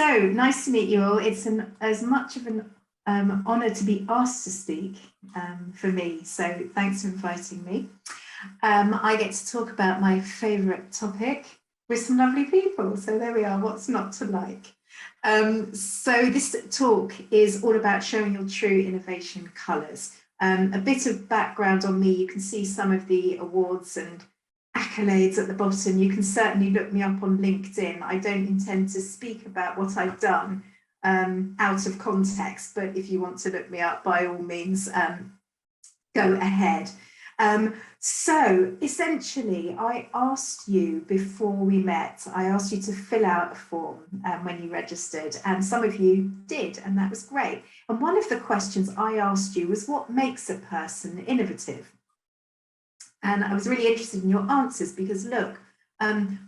So nice to meet you all. It's as much of an honour to be asked to speak for me. So thanks for inviting me. I get to talk about my favourite topic with some lovely people. So there we are. What's not to like? So this talk is all about showing your true innovation colours. A bit of background on me. You can see some of the awards and accolades at the bottom. You can certainly look me up on LinkedIn. I don't intend to speak about what I've done out of context, but if you want to look me up, by all means, go ahead. So essentially, I asked you before we met, I asked you to fill out a form when you registered, and some of you did, and that was great. And one of the questions I asked you was, what makes a person innovative? And I was really interested in your answers because look,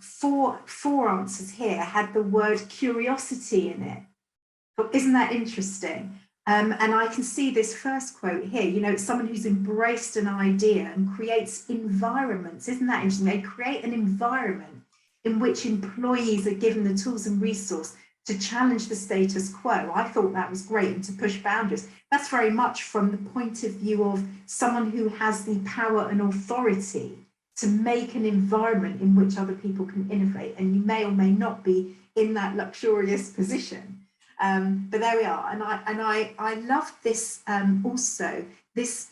four answers here had the word curiosity in it. But isn't that interesting? And I can see this first quote here, you know, it's someone who's embraced an idea and creates environments. Isn't that interesting? They create an environment in which employees are given the tools and resource to challenge the status quo. I thought that was great, and to push boundaries. That's very much from the point of view of someone who has the power and authority to make an environment in which other people can innovate. And you may or may not be in that luxurious position. But there we are. And I love this also, this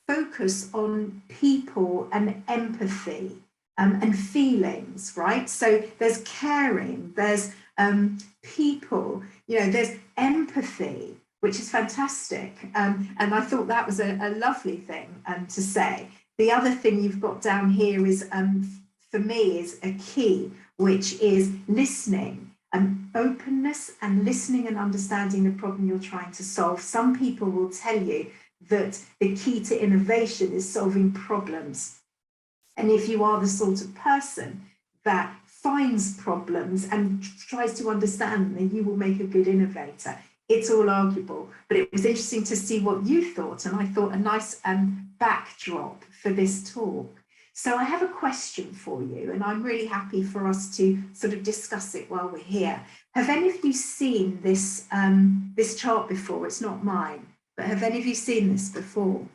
focus on people and empathy and feelings, right? So there's caring, there's people, you know, there's empathy, which is fantastic. And I thought that was a lovely thing to say. The other thing you've got down here is, for me, is a key, which is listening. Openness and listening and understanding the problem you're trying to solve. Some people will tell you that the key to innovation is solving problems. And if you are the sort of person that finds problems and tries to understand them, then you will make a good innovator. It's all arguable, but it was interesting to see what you thought. And I thought a nice backdrop for this talk. So I have a question for you, and I'm really happy for us to sort of discuss it while we're here. Have any of you seen this, this chart before? It's not mine, but have any of you seen this before?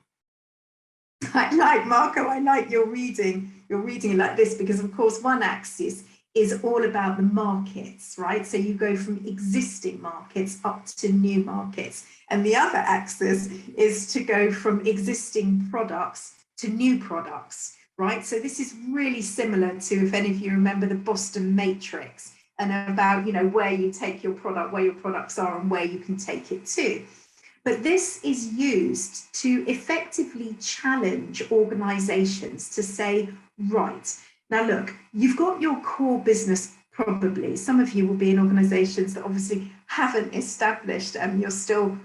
I like, Marco, I like your reading like this, because of course one axis is all about the markets, right? So you go from existing markets up to new markets. And the other axis is to go from existing products to new products. Right, so this is really similar to, if any of you remember, the Boston Matrix, and about, you know, where you take your product, where your products are, and where you can take it to. But this is used to effectively challenge organizations to say, right, now look, you've got your core business probably. Some of you will be in organizations that obviously haven't established, and you're still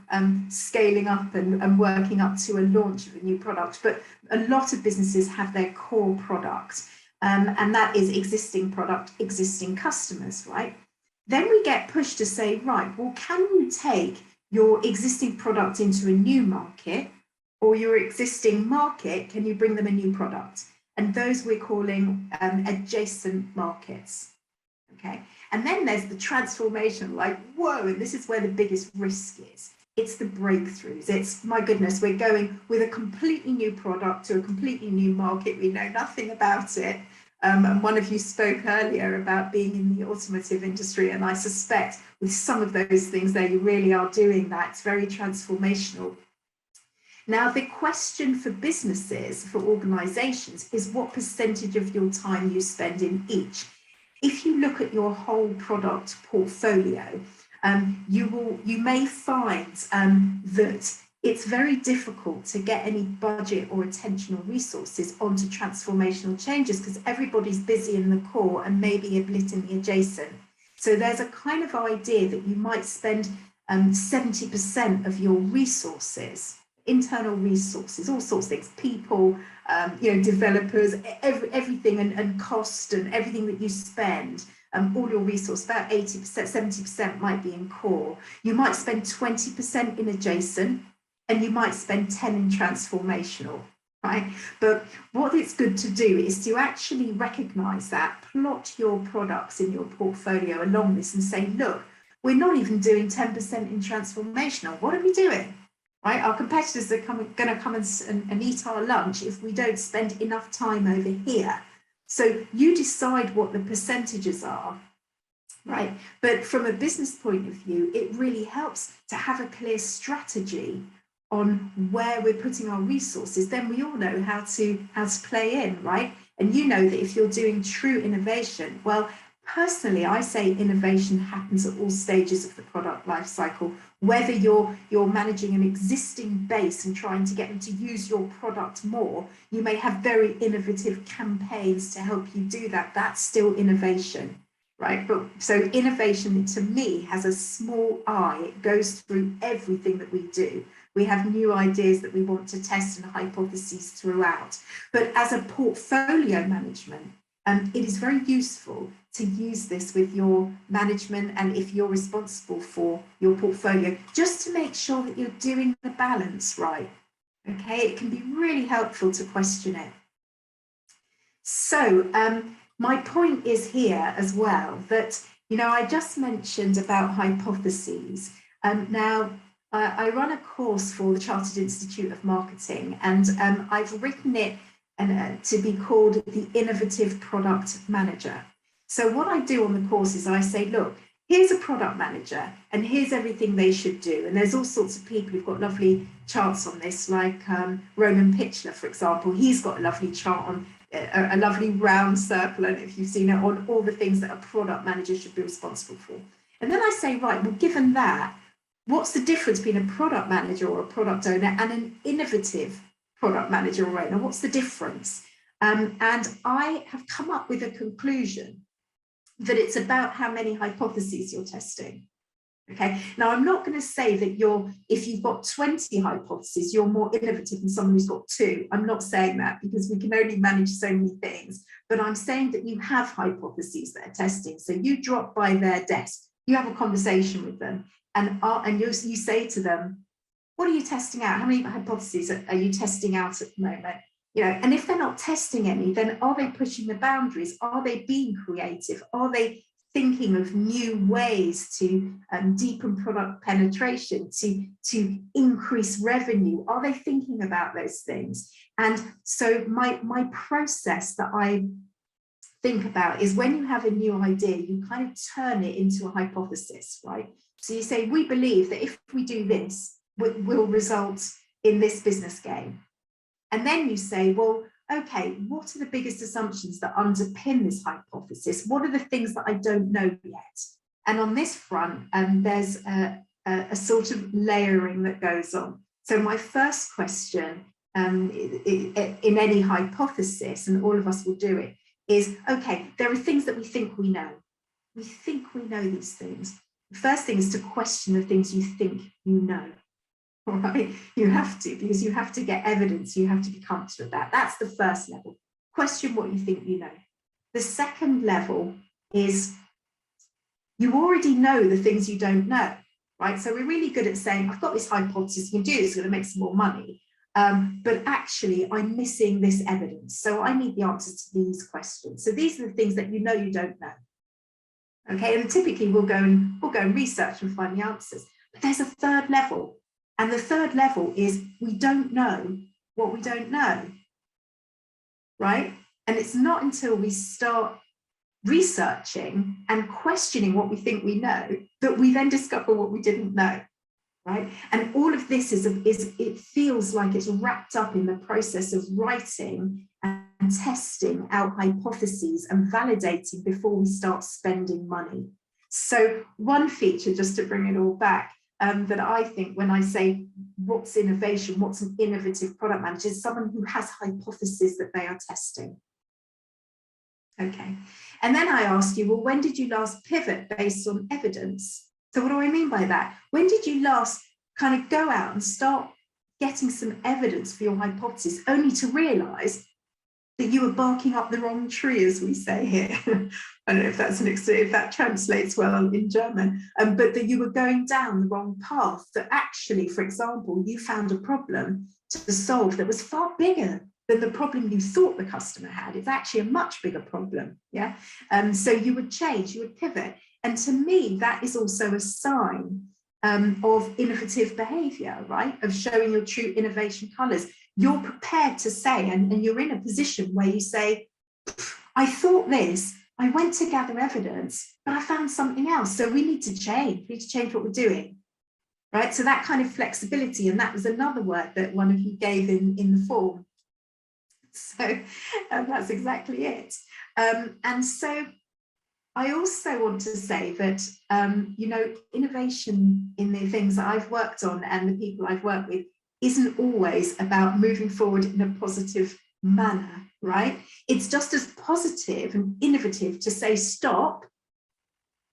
scaling up and working up to a launch of a new product. But a lot of businesses have their core product, and that is existing product, existing customers, right? Then we get pushed to say, right, well, can you take your existing product into a new market, or your existing market, can you bring them a new product? And those we're calling adjacent markets. Okay, and then there's the transformation, like, whoa, and this is where the biggest risk is. It's the breakthroughs. It's, my goodness, we're going with a completely new product to a completely new market. We know nothing about it. And one of you spoke earlier about being in the automotive industry, and I suspect with some of those things there, you really are doing that. It's very transformational. Now, the question for businesses, for organizations, is what percentage of your time you spend in each. If you look at your whole product portfolio, you may find that it's very difficult to get any budget or attention or resources onto transformational changes, because everybody's busy in the core and maybe a bit in the adjacent. So there's a kind of idea that you might spend 70% of your resources, internal resources, all sorts of things, people, you know, developers, everything, and cost and everything that you spend, all your resource, about 80%, 70% might be in core. You might spend 20% in adjacent, and you might spend 10 in transformational, right? But what it's good to do is to actually recognize that, plot your products in your portfolio along this and say, look, we're not even doing 10% in transformational. What are we doing? Right? Our competitors are going to come and eat our lunch if we don't spend enough time over here. So you decide what the percentages are, right? But from a business point of view, it really helps to have a clear strategy on where we're putting our resources. Then we all know how to play in, right? And you know that if you're doing true innovation, well, personally, I say innovation happens at all stages of the product life cycle. Whether you're managing an existing base and trying to get them to use your product more, you may have very innovative campaigns to help you do that. That's still innovation, right? But so innovation to me has a small I. It goes through everything that we do. We have new ideas that we want to test and hypotheses throughout. But as a portfolio management, it is very useful to use this with your management, and if you're responsible for your portfolio, just to make sure that you're doing the balance right. Okay, it can be really helpful to question it. So my point is here as well that, you know, I just mentioned about hypotheses. Now, I run a course for the Chartered Institute of Marketing, and I've written it to be called the Innovative Product Manager. So what I do on the course is I say, look, here's a product manager and here's everything they should do. And there's all sorts of people who've got lovely charts on this, like Roman Pitchler, for example. He's got a lovely chart on a lovely round circle, and if you've seen it, on all the things that a product manager should be responsible for. And then I say, right, well, given that, what's the difference between a product manager or a product owner and an innovative product manager or owner? What's the difference? And I have come up with a conclusion that it's about how many hypotheses you're testing. Okay, now I'm not going to say that if you've got 20 hypotheses, you're more innovative than someone who's got 2. I'm not saying that, because we can only manage so many things, but I'm saying that you have hypotheses that are testing. So you drop by their desk, you have a conversation with them, and you say to them, what are you testing out? How many hypotheses are you testing out at the moment? You know, and if they're not testing any, then are they pushing the boundaries? Are they being creative? Are they thinking of new ways to deepen product penetration, to increase revenue? Are they thinking about those things? And so my process that I think about is, when you have a new idea, you kind of turn it into a hypothesis, right? So you say, we believe that if we do this, will result in this business gain. And then you say, well, okay, what are the biggest assumptions that underpin this hypothesis? What are the things that I don't know yet? And on this front, there's a sort of layering that goes on. So my first question in any hypothesis, and all of us will do it, is, okay, there are things that we think we know. We think we know these things. The first thing is to question the things you think you know. All right, you have to, because you have to get evidence, you have to be comfortable with that. That's the first level. Question what you think you know. The second level is, you already know the things you don't know, right? So we're really good at saying, I've got this hypothesis, you can do this, it's going to make some more money. But actually, I'm missing this evidence. So I need the answers to these questions. So these are the things that you know you don't know. Okay, and typically we'll go and research and find the answers. But there's a third level. And the third level is, we don't know what we don't know, right? And it's not until we start researching and questioning what we think we know that we then discover what we didn't know, right? And all of this it feels like it's wrapped up in the process of writing and testing out hypotheses and validating before we start spending money. So one feature, just to bring it all back, that I think when I say what's innovation, what's an innovative product manager, is someone who has hypotheses that they are testing. Okay, and then I ask you, well, when did you last pivot based on evidence? So what do I mean by that? When did you last kind of go out and start getting some evidence for your hypothesis, only to realize that you were barking up the wrong tree, as we say here? I don't know if that translates well in German, but that you were going down the wrong path, that actually, for example, you found a problem to solve that was far bigger than the problem you thought the customer had. It's actually a much bigger problem, yeah? So you would change, you would pivot. And to me, that is also a sign of innovative behavior, right? Of showing your true innovation colors. You're prepared to say, and you're in a position where you say, I thought this, I went to gather evidence, but I found something else. So we need to change. We need to change what we're doing, right? So that kind of flexibility, and that was another word that one of you gave in the form. So that's exactly it. And so I also want to say that, you know, innovation in the things that I've worked on and the people I've worked with isn't always about moving forward in a positive manner, right? It's just as positive and innovative to say stop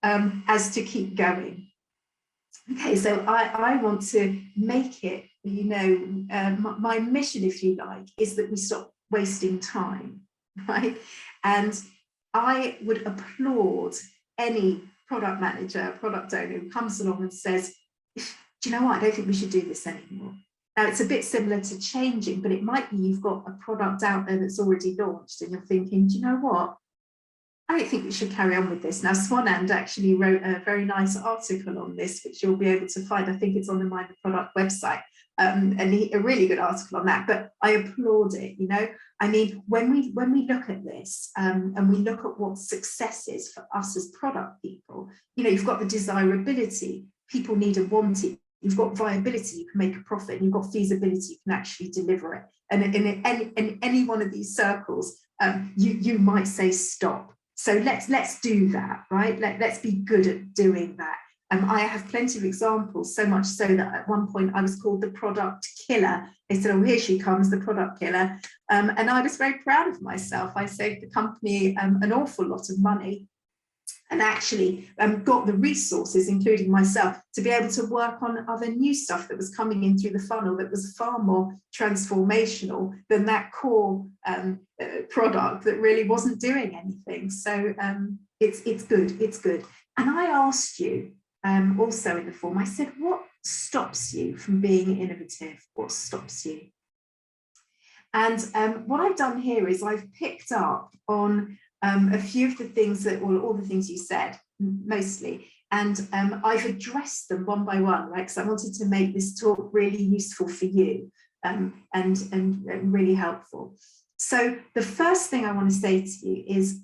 as to keep going. Okay, so I want to make it, you know, my mission, if you like, is that we stop wasting time, right? And I would applaud any product manager, product owner who comes along and says, do you know what, I don't think we should do this anymore. Now, it's a bit similar to changing, but it might be you've got a product out there that's already launched and you're thinking, do you know what, I don't think we should carry on with this. Now, Swanand actually wrote a very nice article on this, which you'll be able to find. I think it's on the Mind the Product website, and a really good article on that. But I applaud it. You know, I mean, when we look at this and we look at what success is for us as product people, you know, you've got the desirability. People need and want it. You've got viability, you can make a profit, and you've got feasibility, you can actually deliver it. And in any one of these circles, you might say stop. So let's do that, right? Let's be good at doing that. I have plenty of examples, so much so that at one point I was called the product killer. They said, oh, here she comes, the product killer. And I was very proud of myself. I saved the company an awful lot of money, and actually got the resources, including myself, to be able to work on other new stuff that was coming in through the funnel that was far more transformational than that core product that really wasn't doing anything. So it's good. And I asked you also in the form, I said, what stops you from being innovative? What stops you? And what I've done here is I've picked up on a few of the things that, well, all the things you said, mostly, and I've addressed them one by one, right? Because I wanted to make this talk really useful for you and really helpful. So the first thing I want to say to you is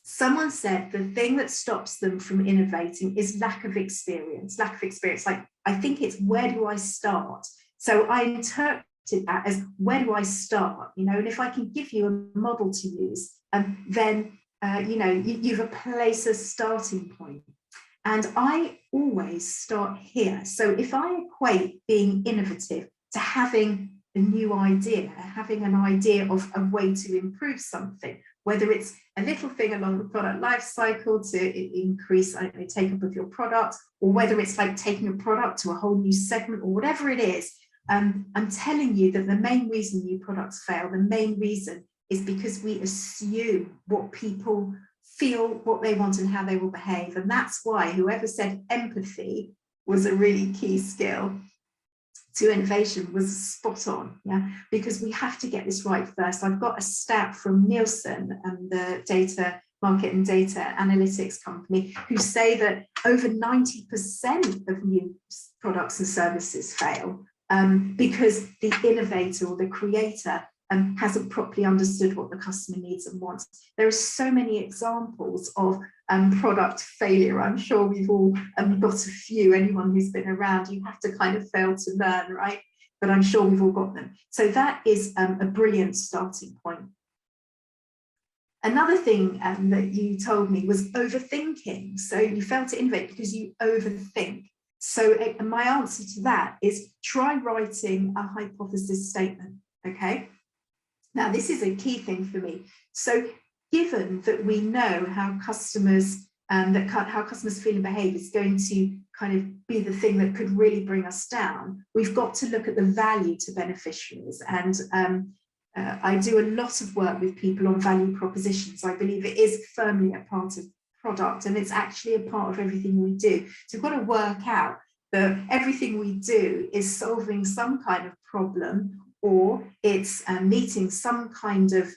someone said the thing that stops them from innovating is lack of experience. Like, I think it's, where do I start? So I interpreted that as, where do I start? You know, and if I can give you a model to use, then you know, you've a place, a starting point. And I always start here. So if I equate being innovative to having a new idea, having an idea of a way to improve something, whether it's a little thing along the product life cycle to increase the take up of your product, or whether it's like taking a product to a whole new segment, or whatever it is, I'm telling you that the main reason new products fail, the main reason is because we assume what people feel, what they want, and how they will behave. And that's why whoever said empathy was a really key skill to innovation was spot on, yeah, because we have to get this right first. I've got a stat from Nielsen, the data market and data analytics company, who say that over 90% of new products and services fail because the innovator or the creator hasn't properly understood what the customer needs and wants. There are so many examples of product failure. I'm sure we've all got a few. Anyone who's been around, you have to kind of fail to learn, right? But I'm sure we've all got them. So that is a brilliant starting point. Another thing that you told me was overthinking. So you fail to innovate because you overthink. So my answer to that is try writing a hypothesis statement, okay? Now, this is a key thing for me. So given that we know how customers feel and behave is going to kind of be the thing that could really bring us down, we've got to look at the value to beneficiaries. And I do a lot of work with people on value propositions. I believe it is firmly a part of product, and it's actually a part of everything we do. So we've got to work out that everything we do is solving some kind of problem, or it's meeting some kind of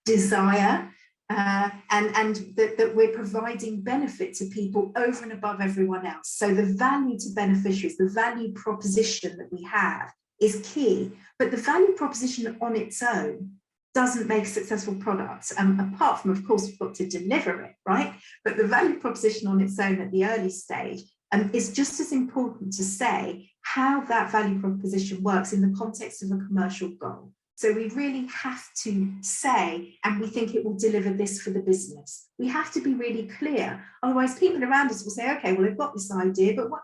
desire and that we're providing benefit to people over and above everyone else. So the value to beneficiaries, the value proposition that we have is key, but the value proposition on its own doesn't make successful products, apart from, of course, we've got to deliver it, right? But the value proposition on its own at the early stage is just as important to say how that value proposition works in the context of a commercial goal. So we really have to say, and we think it will deliver this for the business. We have to be really clear. Otherwise, people around us will say, okay, well, they've got this idea, but what,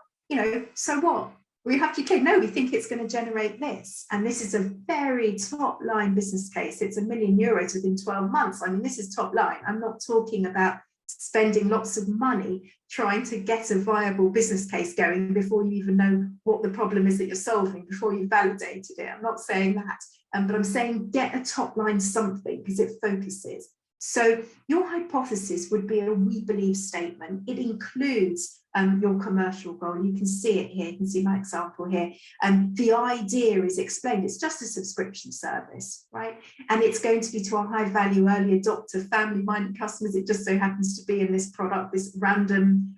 so what? We have to be clear. No, we think it's going to generate this. And this is a very top line business case. It's €1 million within 12 months. I mean, this is top line. I'm not talking about spending lots of money trying to get a viable business case going before you even know what the problem is that you're solving, before you've validated it. I'm not saying that, but I'm saying get a top line something because it focuses. So your hypothesis would be a we believe statement. It includes your commercial goal. You can see it here. You can see my example here. The idea is explained. It's just a subscription service, right? And it's going to be to our high value early adopter family minded customers. It just so happens to be in this product, this random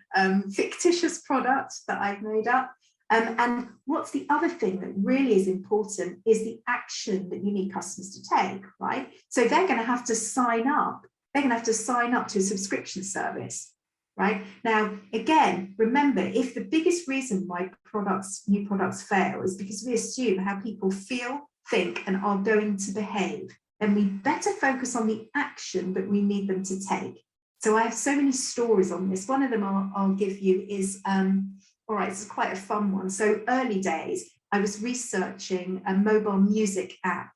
fictitious product that I've made up. And what's the other thing that really is important is the action that you need customers to take, right? So they're going to have to sign up. They're going to have to sign up to a subscription service, right? Now, again, remember, if the biggest reason why new products fail is because we assume how people feel, think, and are going to behave, then we better focus on the action that we need them to take. So I have so many stories on this. One of them I'll give you is, all right, this is quite a fun one. So early days, I was researching a mobile music app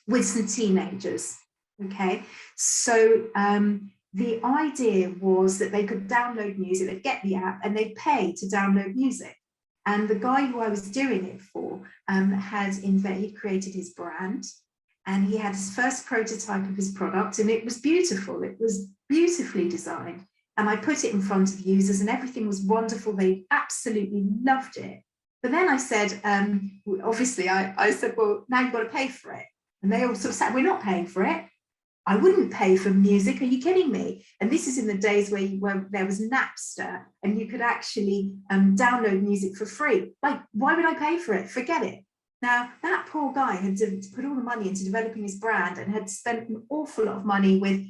with some teenagers, okay? So the idea was that they could download music, they'd get the app and they'd pay to download music. And the guy who I was doing it for he'd created his brand, and he had his first prototype of his product, and it was beautiful. It was beautifully designed. And I put it in front of users and everything was wonderful. They absolutely loved it. But then I said, obviously, I said, well, now you've got to pay for it. And they all sort of said, we're not paying for it. I wouldn't pay for music. Are you kidding me? And this is in the days where there was Napster and you could actually download music for free. Like, why would I pay for it? Forget it. Now, that poor guy had to put all the money into developing his brand and had spent an awful lot of money with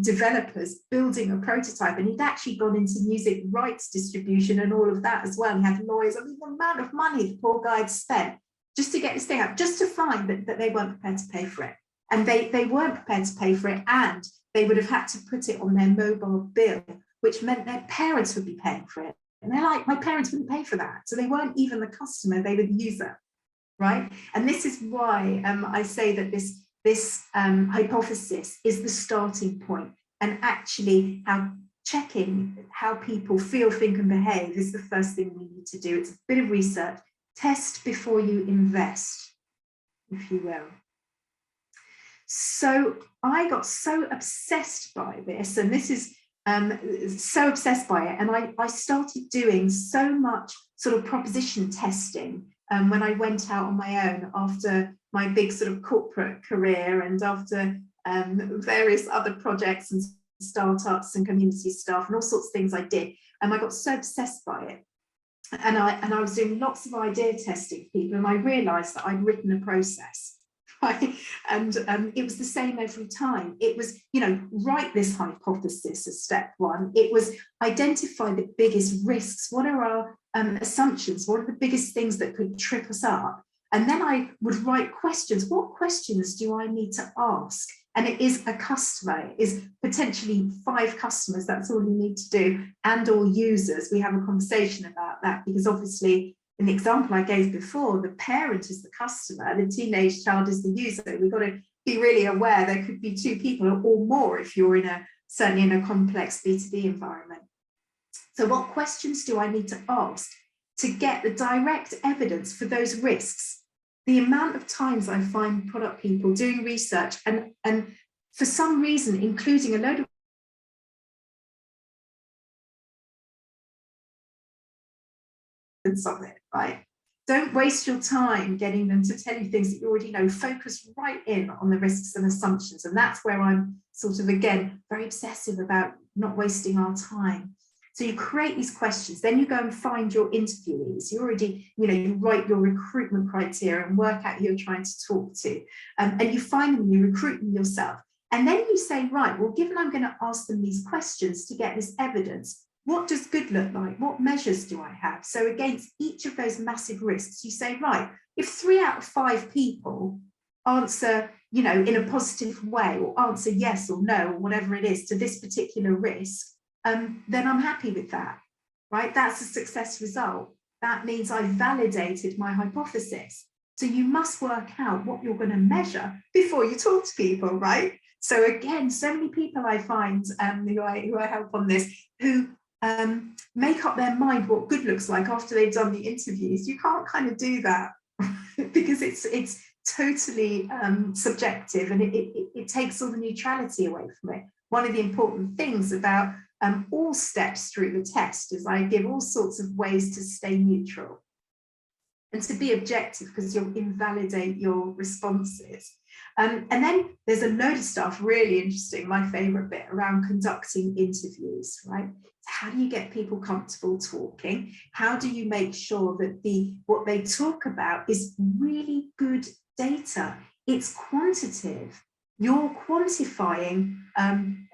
developers building a prototype, and he'd actually gone into music rights distribution and all of that as well. He had lawyers. I mean, the amount of money the poor guy had spent just to get this thing out, just to find that they weren't prepared to pay for it. And they weren't prepared to pay for it, and they would have had to put it on their mobile bill, which meant their parents would be paying for it. And they're like, my parents wouldn't pay for that. So they weren't even the customer, they were the user. Right? And this is why I say that this hypothesis is the starting point, and actually checking how people feel, think, and behave is the first thing we need to do. It's a bit of research. Test before you invest, if you will. So I got so obsessed by this, and this is so obsessed by it, and I started doing so much sort of proposition testing when I went out on my own after my big sort of corporate career, and after various other projects and startups and community stuff and all sorts of things I did. And I got so obsessed by it. And I was doing lots of idea testing for people, and I realized that I'd written a process. Right? And it was the same every time. It was, write this hypothesis as step one. It was identify the biggest risks. What are our assumptions? What are the biggest things that could trip us up? And then I would write questions. What questions do I need to ask? And it is a customer, it is potentially 5 customers. That's all you need to do, and or users. We have a conversation about that, because obviously, in the example I gave before, the parent is the customer, the teenage child is the user. We've got to be really aware there could be 2 people or more if you're certainly in a complex B2B environment. So what questions do I need to ask to get the direct evidence for those risks? The amount of times I find product people doing research and for some reason, including a load of it, right? Don't waste your time getting them to tell you things that you already know. Focus right in on the risks and assumptions. And that's where I'm sort of, again, very obsessive about not wasting our time. So you create these questions, then you go and find your interviewees. You already, you write your recruitment criteria and work out who you're trying to talk to. And you find them, you recruit them yourself. And then you say, right, well, given I'm going to ask them these questions to get this evidence, what does good look like? What measures do I have? So against each of those massive risks, you say, right, if 3 out of 5 people answer, in a positive way, or answer yes or no, or whatever it is to this particular risk, then I'm happy with that, right? That's a success result. That means I validated my hypothesis. So you must work out what you're going to measure before you talk to people, right? So again, so many people I find who I help on this, who make up their mind what good looks like after they've done the interviews. You can't kind of do that because it's totally subjective, and it takes all the neutrality away from it. One of the important things about all steps through the test is I give all sorts of ways to stay neutral and to be objective, because you'll invalidate your responses. And then there's a load of stuff really interesting, my favorite bit, around conducting interviews, right? How do you get people comfortable talking? How do you make sure that what they talk about is really good data? It's quantitative. You're quantifying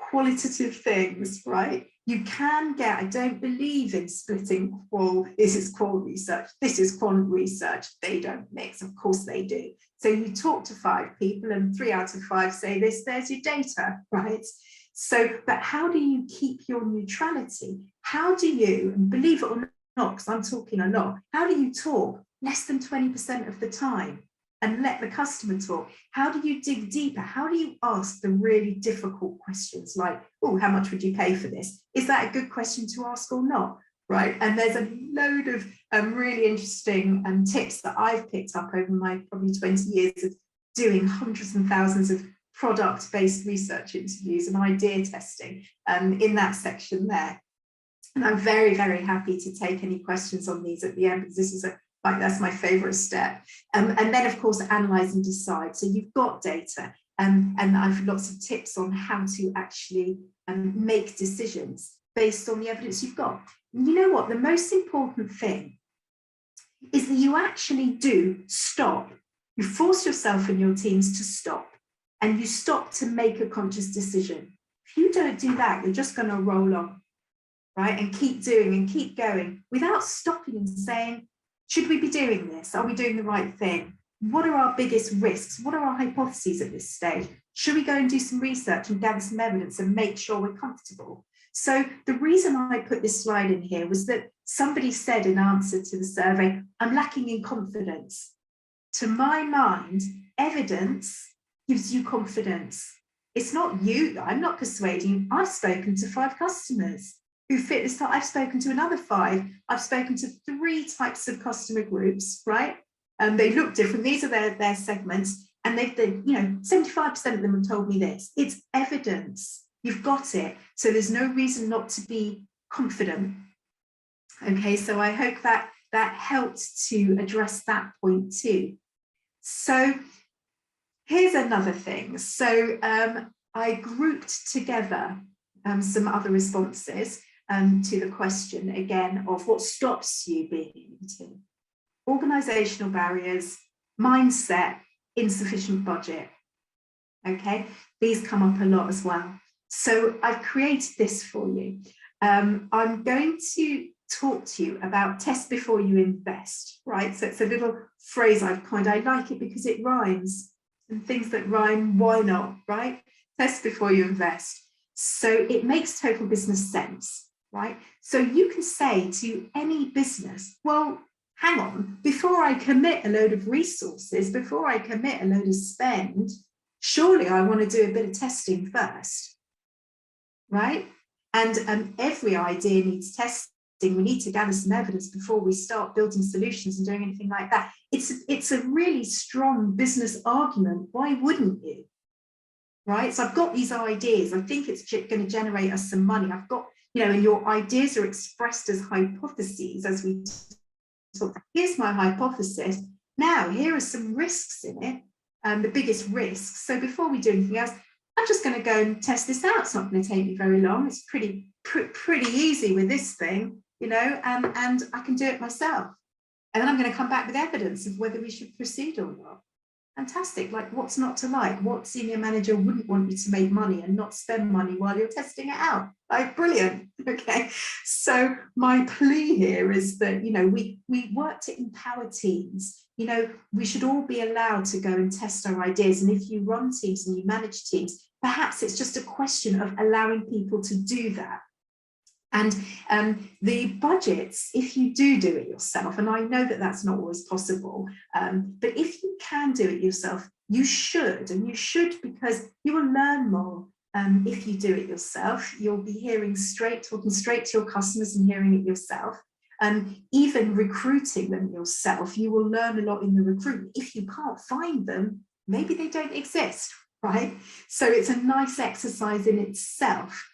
qualitative things, right? You can get, I don't believe in splitting qual, this is qual research, this is quant research. They don't mix, of course they do. So you talk to 5 people and 3 out of 5 say this, there's your data, right? So, but how do you keep your neutrality? How do you, and believe it or not, because I'm talking a lot, how do you talk less than 20% of the time and let the customer talk? How do you dig deeper? How do you ask the really difficult questions like, oh, how much would you pay for this? Is that a good question to ask or not? Right? And there's a load of really interesting tips that I've picked up over my probably 20 years of doing hundreds and thousands of product-based research interviews and idea testing in that section there. And I'm very, very happy to take any questions on these at the end, because this is that's my favorite step. And then, of course, analyze and decide. So you've got data, and I've lots of tips on how to actually make decisions based on the evidence you've got. And you know what? The most important thing is that you actually do stop. You force yourself and your teams to stop, and you stop to make a conscious decision. If you don't do that, you're just going to roll on, right? And keep doing and keep going without stopping and saying, should we be doing this? Are we doing the right thing? What are our biggest risks? What are our hypotheses at this stage? Should we go and do some research and gather some evidence and make sure we're comfortable? So the reason I put this slide in here was that somebody said in answer to the survey, I'm lacking in confidence. To my mind, evidence gives you confidence. It's not you, I'm not persuading. I've spoken to 5 customers who fit this. I've spoken to another 5. I've spoken to 3 types of customer groups, right? And they look different. These are their segments. And they've 75% of them have told me this. It's evidence. You've got it. So there's no reason not to be confident. Okay, so I hope that helped to address that point too. So here's another thing. So I grouped together some other responses to the question, again, of what stops you being in the team. Organizational barriers, mindset, insufficient budget. Okay, these come up a lot as well. So I've created this for you. I'm going to talk to you about test before you invest, right? So it's a little phrase I've coined. I like it because it rhymes, and things that rhyme, why not, right? Test before you invest. So it makes total business sense, right? So you can say to any business, well, hang on, before I commit a load of resources, before I commit a load of spend, surely I want to do a bit of testing first, right? And every idea needs testing. We need to gather some evidence before we start building solutions and doing anything like that. It's a really strong business argument. Why wouldn't you? Right? So I've got these ideas. I think it's going to generate us some money. I've got, and your ideas are expressed as hypotheses as we talk. Here's my hypothesis. Now, here are some risks in it, the biggest risks. So before we do anything else, I'm just going to go and test this out. It's not going to take me very long. It's pretty easy with this thing, you know, and I can do it myself. And then I'm going to come back with evidence of whether we should proceed or not. Fantastic. Like, what's not to like? What senior manager wouldn't want you to make money and not spend money while you're testing it out? Like, brilliant. Okay. So my plea here is that, you know, we work to empower teams. You know, we should all be allowed to go and test our ideas. And if you run teams and you manage teams, perhaps it's just a question of allowing people to do that. And the budgets, if you do it yourself, and I know that that's not always possible, but if you can do it yourself, you should, and you should, because you will learn more if you do it yourself. You'll be talking straight to your customers and hearing it yourself. Even recruiting them yourself, you will learn a lot in the recruitment. If you can't find them, maybe they don't exist, right? So it's a nice exercise in itself.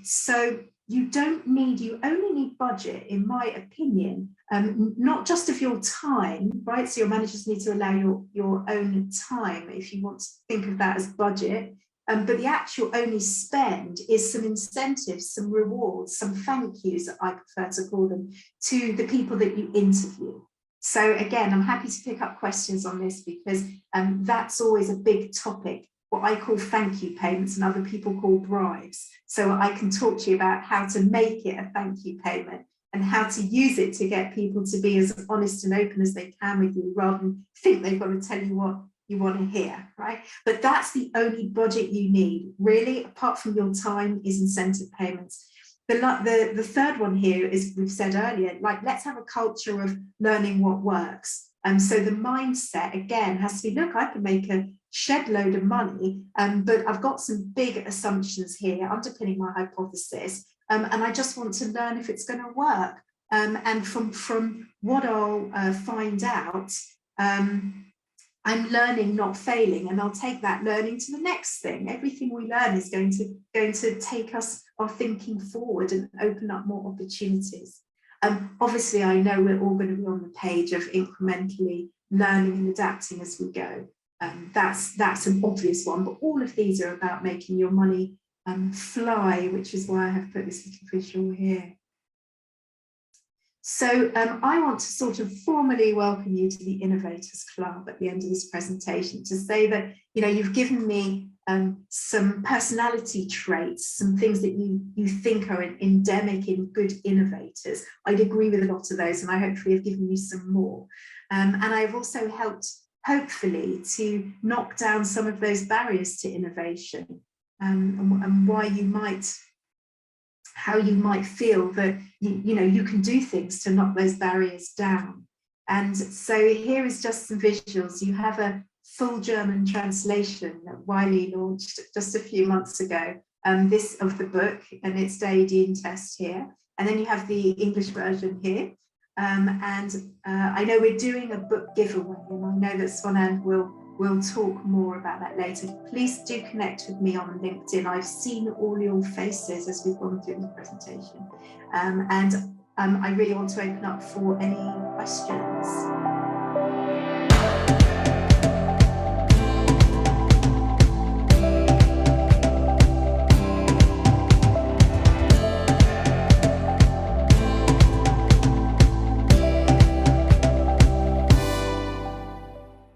So you only need budget, in my opinion, not just of your time, right? So your managers need to allow your own time, if you want to think of that as budget. But the actual only spend is some incentives, some rewards, some thank yous, that I prefer to call them, to the people that you interview. So again, I'm happy to pick up questions on this, because that's always a big topic, what I call thank you payments and other people call bribes. So I can talk to you about how to make it a thank you payment and how to use it to get people to be as honest and open as they can with you, rather than think they've got to tell you what you want to hear, right? But that's the only budget you need, really, apart from your time, is incentive payments. The third one here is, we've said earlier, like, let's have a culture of learning what works. So the mindset, again, has to be, look, I can make a shed load of money, but I've got some big assumptions here underpinning my hypothesis, and I just want to learn if it's going to work. And from what I'll find out, I'm learning, not failing, and I'll take that learning to the next thing. Everything we learn is going to take our thinking forward and open up more opportunities. Obviously, I know we're all going to be on the page of incrementally learning and adapting as we go. That's an obvious one, but all of these are about making your money fly, which is why I have put this little visual here. So I want to sort of formally welcome you to the Innovators Club at the end of this presentation, to say that, you know, you've given me some personality traits, some things that you think are endemic in good innovators. I'd agree with a lot of those, and I hopefully have given you some more. And I've also helped, hopefully, to knock down some of those barriers to innovation, and why you might, how you might feel that you know you can do things to knock those barriers down. And so here is just some visuals. You have a full German translation that Wiley launched just a few months ago, this of the book, and it's Deidian test here. And then you have the English version here. I know we're doing a book giveaway, and I know that Swanand will talk more about that later. Please do connect with me on LinkedIn. I've seen all your faces as we've gone through the presentation. I really want to open up for any questions.